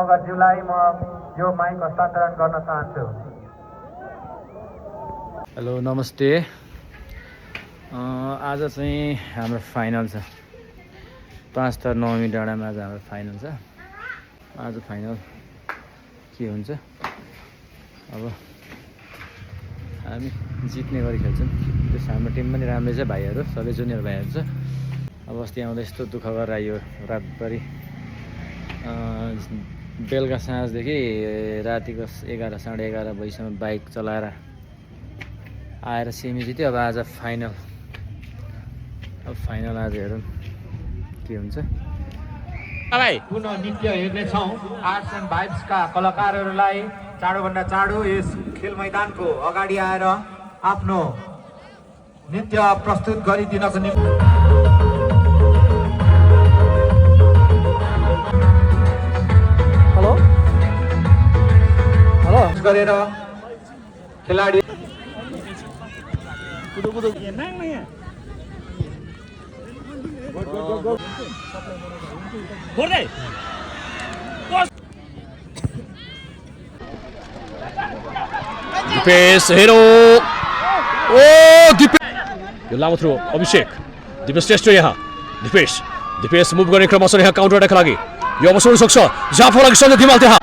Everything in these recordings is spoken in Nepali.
मगरज्यूलाई म यो माइक हस्तान्तरण गर्न चाहन्छु। हेलो नमस्ते। आज चाहिँ हाम्रो फाइनल छ 5 त 9 डाँडामा आज हाम्रो फाइनल छ। आज फाइनल के हुन्छ अब हामी जित्ने गरी खेल्छौँ। त्यस हाम्रो टिम पनि राम्रै छ, भाइहरू सबै जुनियर भाइहरू छ। अब अस्ति आउँदा यस्तो दुःख गरेर आयो रातभरि, बेलुका साँझदेखि रातिको 11 साढे 11 बजीसम्म बाइक चलाएर आएर सेमी जित्यो। अब आज फाइनल, अब फाइनल आज हेरौँ के हुन्छ। पुनः नृत्य हेर्नेछौँ। आर्ट्स एन्ड भाइब्सका कलाकारहरूलाई चाँडोभन्दा चाँडो यस खेल मैदानको अगाडि आएर आफ्नो नृत्य प्रस्तुत गरिदिनको निम्ति गरेर खेलाडी दिपेश हेरो ओ दिपेश यो लामो थ्रो अभिषेक दिपेश श्रेष्ठ यहाँ दिपेश मुभ गर्ने क्रममा छ यहाँ काउन्टर अट्याकका लागि यो अवसर हुन सक्छ। जाफर लागि सञ्जय धिमाल त्यहाँ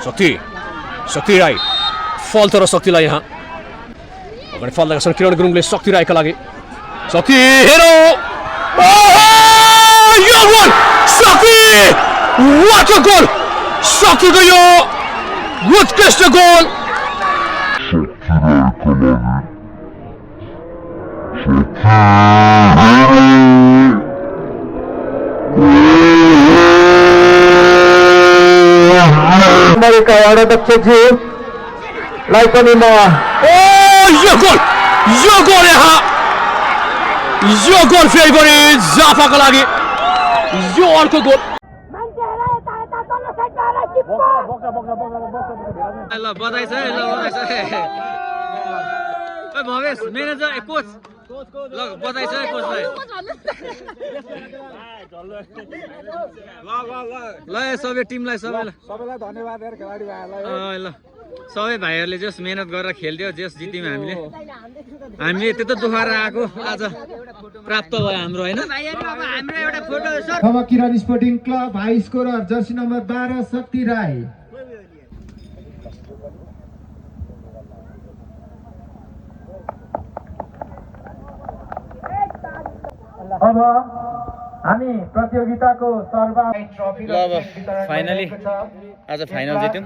शक्ति राई फल तर शक्तिलाई यहाँ अगाडि फल लगाएको छ किरण गुरुङले शक्ति राईका लागि शक्ति हेरो यो गोल शक्ति व्हाट अ गोल शक्तिको यो उत्कृष्ट गोल अध्यक्षज्यूलाई पनि म यो गोल यहाँ यो गोल फेरि पनि जाफाको लागि यो अर्को गोल। ल बधाई छ भवेश म्यानेजर कोच ल बधाई छ कोचलाई। ल सबै टिमलाई सबैलाई धन्यवाद यार खेलाडी भाइहरूलाई। ल सबै भाइहरूले जस मेहनत गरेर खेल्थ्यो, जस जित्यौँ हामीले त्यत्रो दुखाएर आएको आज प्राप्त भयो हाम्रो, होइन? अब Kiran sporting club high scorer jersey number 12 Shakti Rai. अब हामी प्रतियोगिताको ल अब फाइनली आज फाइनल जित्यौँ।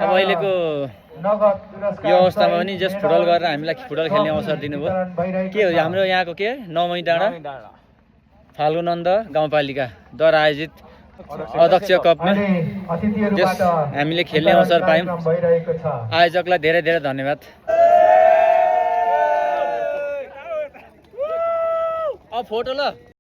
अब अहिलेको यो अवस्थामा पनि जस्ट फुटबल गरेर हामीलाई फुटबल खेल्ने अवसर दिनुभयो। के हो हाम्रो यहाँको के 9 मई डाँडा फाल्गुनन्द गाउँपालिकाद्वारा आयोजित अध्यक्ष कपमा जस हामीले खेल्ने अवसर पायौँ। आयोजकलाई धेरै धेरै धन्यवाद। अब फोटो ल।